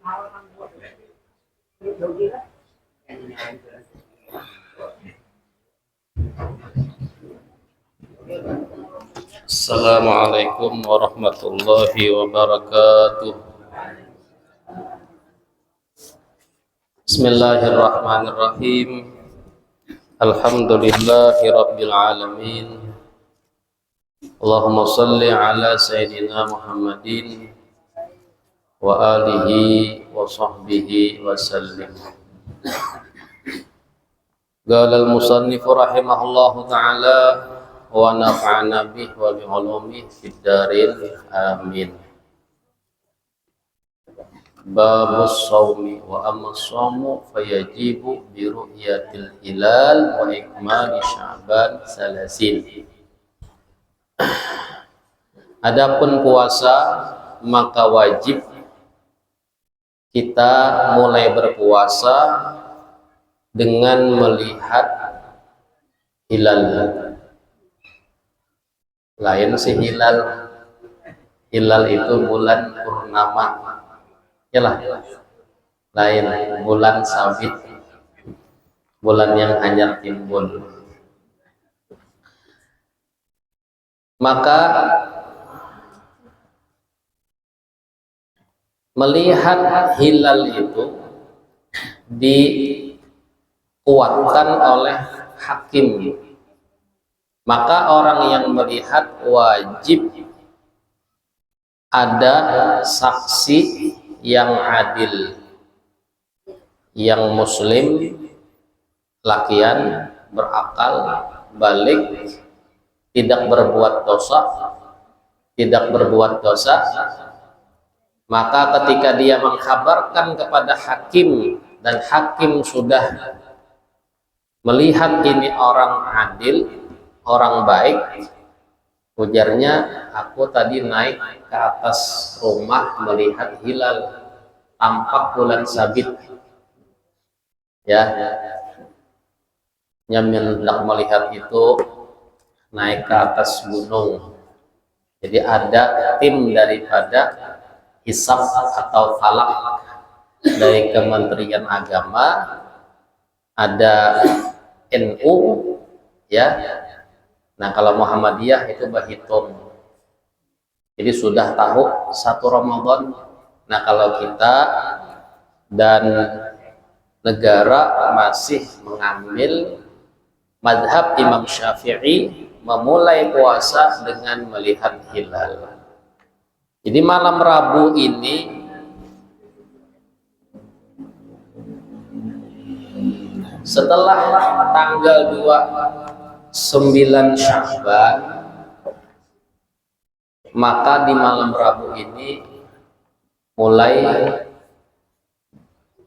Assalamualaikum warahmatullahi wabarakatuh. Bismillahirrahmanirrahim. Alhamdulillahi rabbil alamin. Allahumma salli ala sayyidina Muhammadin wa alihi wa sahbihi wa sallim. Qala al-musannifu rahimahullahu ta'ala wa nafa'ana bihi wa bi ulumihi fid darin amin. Babus shaumi wa amma shaumu fayajibu bi ru'yatil hilal wa ikmali sya'ban salasin. Adapun puasa maka wajib kita mulai berpuasa dengan melihat hilal. Lain si hilal. Hilal itu bulan purnama. Yalah. Lain bulan sabit. Bulan yang hanya timbul. Maka melihat hilal itu dikuatkan oleh hakim. Maka orang yang melihat wajib ada saksi yang adil, yang muslim, lakian, berakal, balik, tidak berbuat dosa. Maka ketika dia mengkhabarkan kepada hakim dan hakim sudah melihat ini orang adil, orang baik, ujarnya, aku tadi naik ke atas rumah melihat hilal, tampak bulan sabit. Ya, yang hendak melihat itu naik ke atas gunung. Jadi ada tim daripada hisab atau falak dari Kementerian Agama, ada NU, ya. Nah, kalau Muhammadiyah itu berhitung. Jadi sudah tahu 1 Ramadan. Nah, kalau kita dan negara masih mengambil mazhab Imam Syafi'i, memulai puasa dengan melihat hilal. Jadi malam Rabu ini setelah tanggal 29 Sya'ban, maka di malam Rabu ini mulai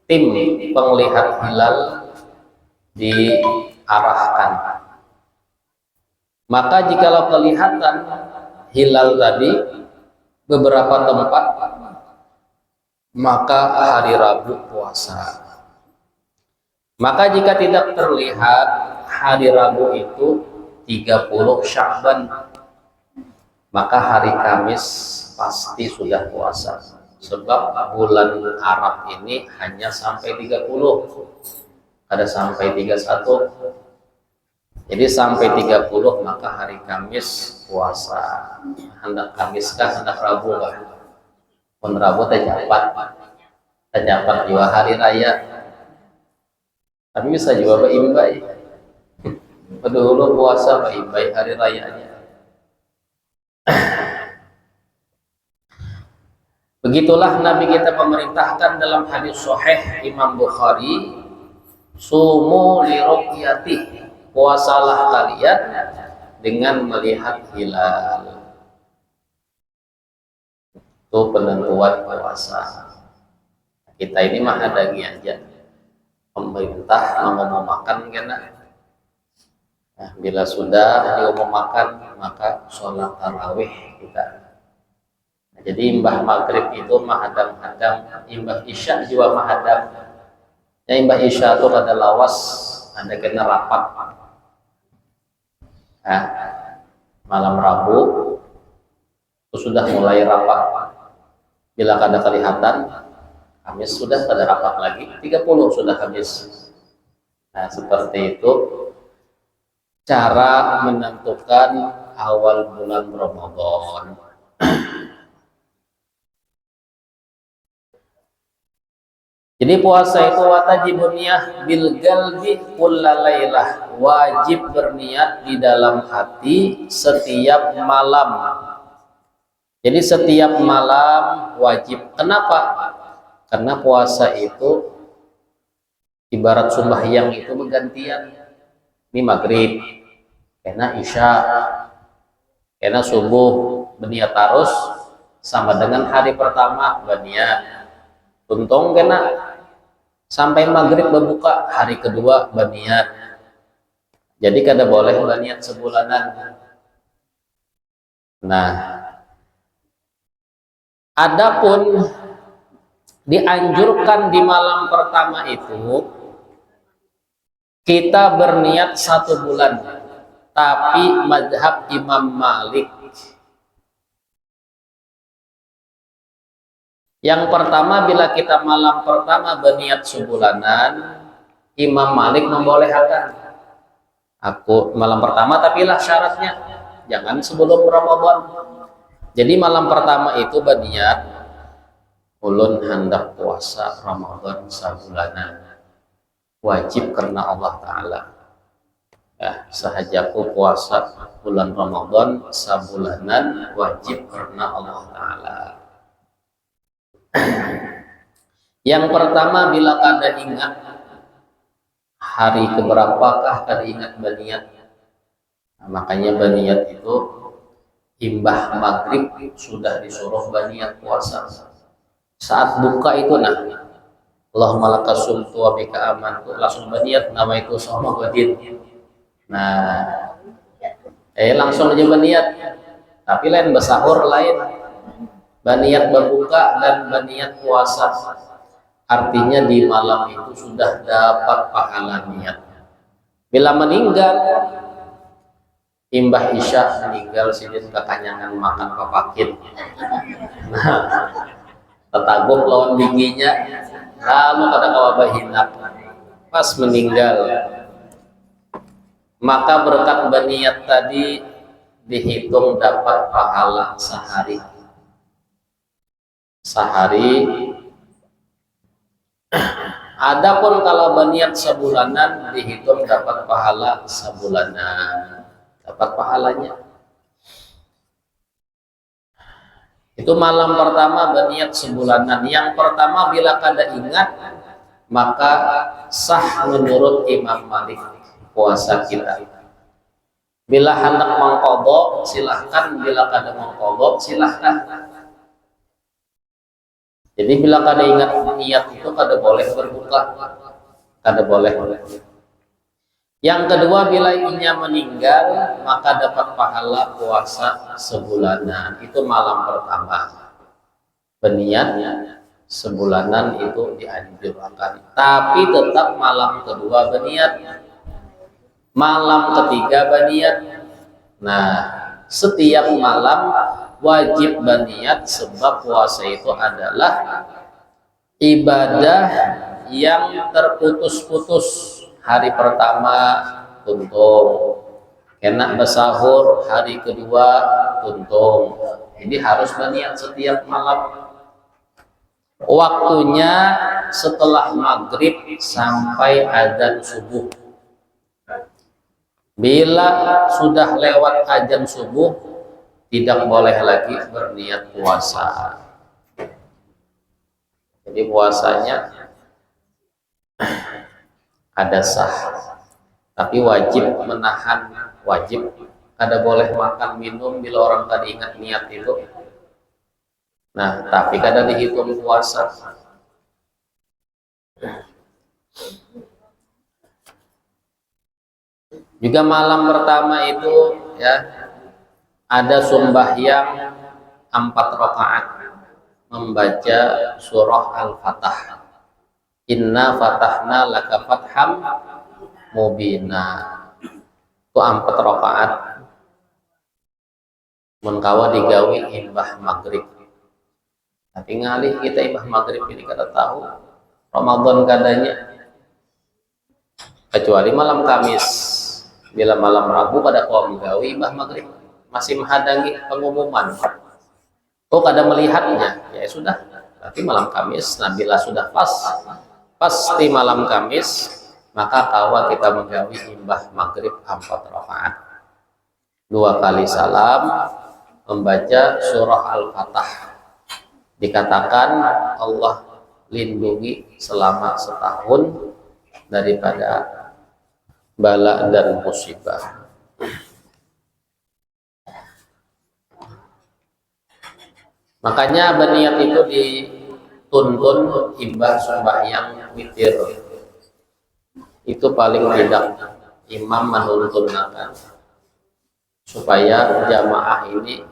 tim penglihat hilal diarahkan. Maka jikalau kelihatan hilal tadi beberapa tempat, maka hari Rabu puasa. Maka jika tidak terlihat hari Rabu itu 30 Sya'ban, maka hari Kamis pasti sudah puasa. Sebab bulan Arab ini hanya sampai 30, ada sampai 31. Jadi sampai 30 maka hari Kamis puasa. Hendak Kamis kah, hendak Rabu kah? Pun Rabu terdapat juga hari raya. Tapi bisa juga beimbai. Dulu puasa beimbai hari rayanya. Begitulah Nabi kita memerintahkan dalam hadis sahih Imam Bukhari, sumu li ru'yati, puasalah kalian dengan melihat hilal. Itu penentuan puasa. Kita ini mah ada aja. Pemerintah mengumumkan kena. Nah, bila sudah diumumkan maka sholat tarawih kita. Nah, jadi imbah maghrib itu mahadam-hadam, imbah isya juga mahadam. Ya, imbah isya itu ada lawas, ada kena rapat. Nah, malam Rabu itu sudah mulai rapat. Bila ada kelihatan Kamis sudah pada rapat lagi 30 sudah habis. Nah, seperti itu cara menentukan awal bulan Ramadan. Jadi puasa itu wajibun niyah bil galbi kullalailah, wajib berniat di dalam hati setiap malam. Jadi setiap malam wajib. Kenapa? Karena puasa itu ibarat sembahyang itu bergantian. Ini maghrib, kena isya, kena subuh, berniat terus sama dengan hari pertama berniat. Untung kena sampai maghrib berbuka, hari kedua berniat. Jadi kada boleh berniat sebulanan. Nah, adapun dianjurkan di malam pertama itu kita berniat 1 bulan, tapi mazhab Imam Malik yang pertama, bila kita malam pertama berniat sebulanan, Imam Malik membolehkan. Aku malam pertama, tapi lah syaratnya jangan sebelum Ramadan. Jadi malam pertama itu berniat ulun hendak puasa Ramadan sabulanan, wajib karena Allah Ta'ala. Ya, sahajaku puasa bulan Ramadan sabulanan, wajib karena Allah Ta'ala. Yang pertama, bila kada ingat hari keberapakah kada ingat berniat. Nah, makanya berniat itu imbah maghrib sudah disuruh berniat puasa. Saat buka itu Allahumma lakas sumtu wa bika amantu, langsung berniat nama itu sama godin. Nah, langsung aja berniat. Tapi lain bersahur, lain berniat berbuka dan berniat puasa. Artinya di malam itu sudah dapat pahala niat. Bila meninggal, imbah isya meninggal sidin kekanyangan makan papakin. Nah, tetaguh lawan biginya, lalu kada kawabah hinap pas meninggal. Maka berkat berniat tadi dihitung dapat pahala sehari. Adapun kalau berniat sebulanan dihitung dapat pahala sebulanan, dapat pahalanya. Itu malam pertama berniat sebulanan. Yang pertama bila kada ingat, maka sah menurut Imam Malik puasa kita. Bila hendak mengqadha silahkan, bila kada mengqadha silahkan. Jadi bila kada ingat niat itu kada boleh berbuka, kada boleh. Yang kedua, bila inya meninggal maka dapat pahala puasa sebulanan. Itu malam pertama. Berniat sebulanan itu dianjurkan. Tapi tetap malam kedua berniat, malam ketiga berniat. Nah, setiap malam wajib berniat sebab puasa itu adalah ibadah yang terputus-putus. Hari pertama tuntung, enak bersahur, hari kedua tuntung. Jadi harus berniat setiap malam. Waktunya setelah maghrib sampai adzan subuh. Bila sudah lewat adzan subuh, tidak boleh lagi berniat puasa. Jadi puasanya ada sah, tapi wajib menahan, wajib kada boleh makan minum bila orang tadi ingat niat itu. Nah, tapi kada dihitung puasa. Juga malam pertama itu ya ada sembahyang 4 rakaat membaca surah Al-Fatah. Inna fatahna laka fatham mubina. Itu 4 rakaat. Mun kawa digawi imbah maghrib. Tapi ngalih kita ibah maghrib ini kada tahu Ramadan kadanya, kecuali malam Kamis. Bila malam Rabu pada kaum gawi ibah maghrib masih menghadangi pengumuman, oh kada melihatnya, ya sudah berarti malam Kamis. Nah bila sudah pasti malam Kamis, maka kawa kita menggawi imbah maghrib 4 rakaat, 2 kali salam, membaca surah Al-Fatah. Dikatakan Allah lindungi selama setahun daripada bala dan musibah. Makanya berniat itu dituntun imbah sembahyang witir. Itu paling tidak imam menuntunkan supaya jamaah ini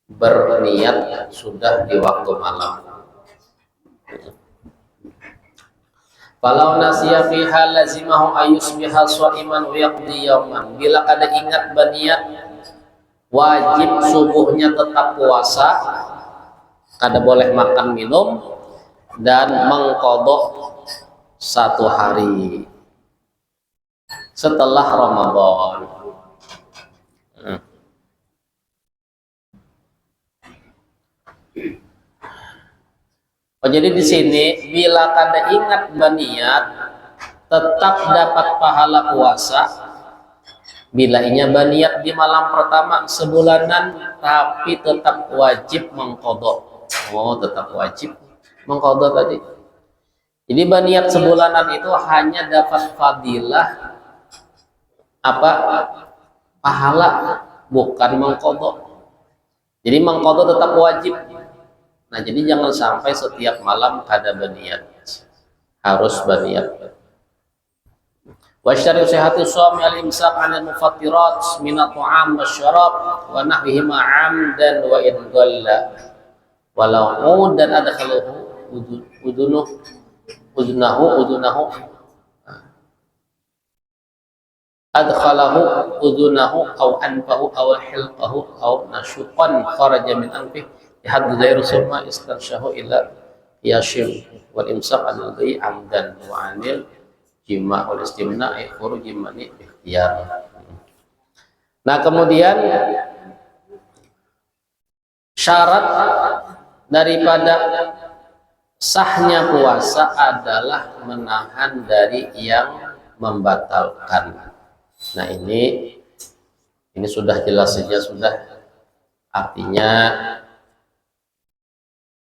berniat sudah di waktu malam. Falau nasiya fiha lazimahu ayusbiha sha'iman wa yaqdi yawman. Bila kada ingat berniat, wajib subuhnya tetap puasa, kada boleh makan minum, dan mengqadha 1 hari setelah Ramadan. Oh, jadi di sini bila kada ingat berniat tetap dapat pahala puasa. Bila inya berniat di malam pertama sebulanan, tapi tetap wajib mengqadha. Oh, tetap wajib mengqadha tadi. Jadi berniat sebulanan itu hanya dapat fadilah apa? Pahala, bukan mengqadha. Jadi mengqadha tetap wajib. Nah, jadi jangan sampai setiap malam kada berniat. Harus berniat. Wa syari sihhati shaum al-imsak 'anil mufattirat min at-ta'am wasyarab wa nahwihima 'amdan wa in dhalla. Walau dan adkhaluhu udunahu adkhalahu udunahu aw anfahu aw hilqahu aw nashuqan kharaja min anfihi haddu ghairu summa istanshahu ila yashim wal imsak anil ghai amdan wa anil jima' wal istimna'i khuruj mani ikhtiyar. Nah, kemudian syarat daripada sahnya puasa adalah menahan dari yang membatalkan. Nah, ini sudah jelas saja, sudah artinya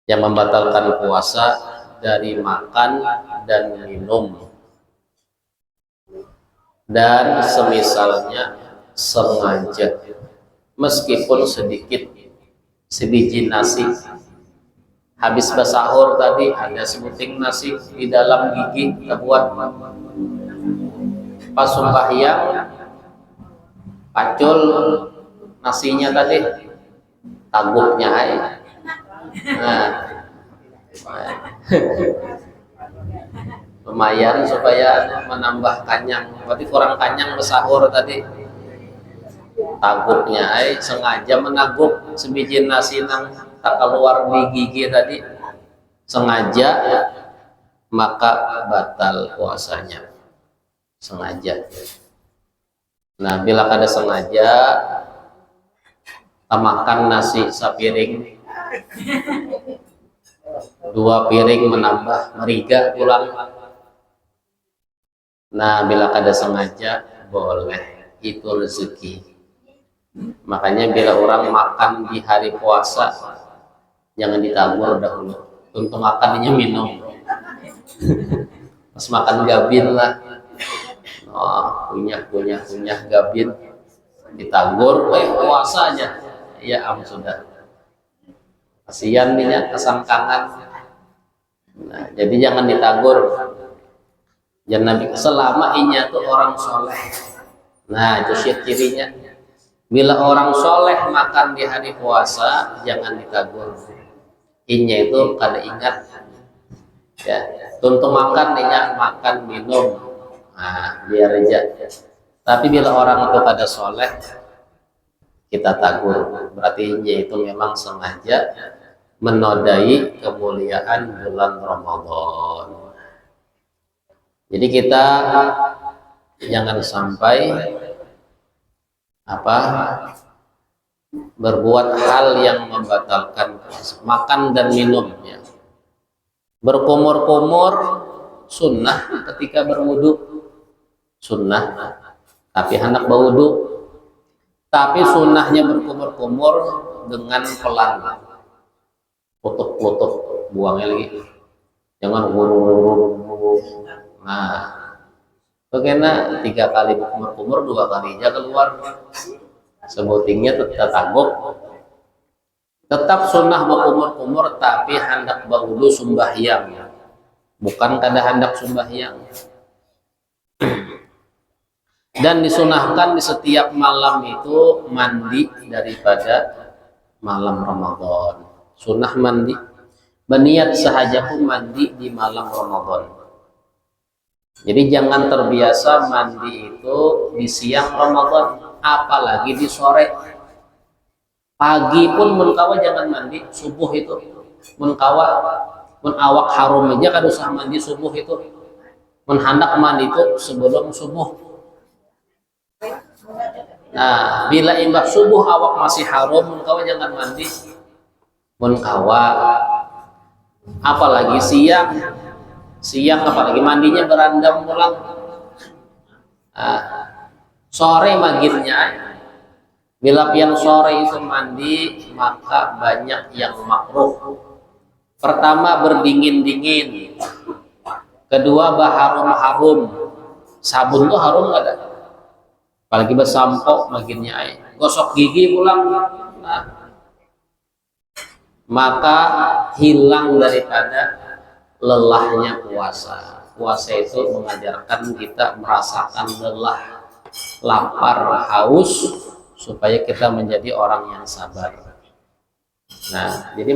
yang membatalkan puasa dari makan dan minum dan semisalnya sengaja, meskipun sedikit, sebiji nasi habis bersahur tadi ada sebuting nasi di dalam gigi kita buat pas sembahyang pacul nasinya tadi taguknya aja. Nah, lumayan supaya menambah kanyang. Berarti kurang kanyang bersahur tadi. Taguknya sengaja menaguk sebiji nasi nang tak keluar di gigi tadi, sengaja, maka batal puasanya. Sengaja. Nah, bila kada sengaja makan nasi sapiring, 2 piring menambah meriga pulang. Nah, bila kada sengaja boleh, itu rezeki. Makanya bila orang makan di hari puasa jangan ditabur dahulu, untuk makannya minum. Pas makan gabin lah, punya gabin ditabur, puasa aja, ya sudah. Kasihan minyak kesangkangan. Nah, jadi jangan ditagur. Jangan selama inya tuh orang soleh. Nah, itu sih cirinya. Bila orang soleh makan di hari puasa, jangan ditagur. Inya itu kada ingat. Ya, untuk makan inya makan minum. Nah, biar aja. Tapi bila orang itu kada soleh, kita tagur. Berarti inya itu memang sengaja menodai kemuliaan bulan Ramadan. Jadi kita jangan sampai berbuat hal yang membatalkan makan dan minum ya. Berkumur-kumur sunnah ketika berwudu sunnah, tapi hendak berwudu. Tapi sunnahnya berkumur-kumur dengan pelan, putuk-putuk, buangnya lagi, jangan wuru. Nah, bagaimana 3 kali berkumur-kumur, 2 kalinya keluar, sebutingnya tetap sunnah berkumur-kumur, tapi hendak berwudu sembahyang, bukan kada hendak sembahyang. Dan disunahkan di setiap malam itu mandi daripada malam Ramadan. Sunnah mandi, berniat sahaja pun mandi di malam Ramadan. Jadi jangan terbiasa mandi itu di siang Ramadan, apalagi di sore. Pagi pun munkawa jangan mandi subuh itu. Munkawa, mun awak harum aja kada usah mandi subuh itu. Mun hendak mandi itu sebelum subuh. Nah, bila imbah subuh awak masih harum, munkawa jangan mandi. Munkawa, apalagi siang apalagi mandinya berandam pulang. Nah, sore maghribnya, bila pian sore itu mandi, maka banyak yang makruh. Pertama berdingin-dingin, kedua berharum-harum. Sabun tuh harum nggak ada? Apalagi bersampo makinnya gosok gigi pulang. Nah, maka hilang daripada lelahnya puasa. Puasa itu mengajarkan kita merasakan lelah, lapar, haus, supaya kita menjadi orang yang sabar. Nah, jadi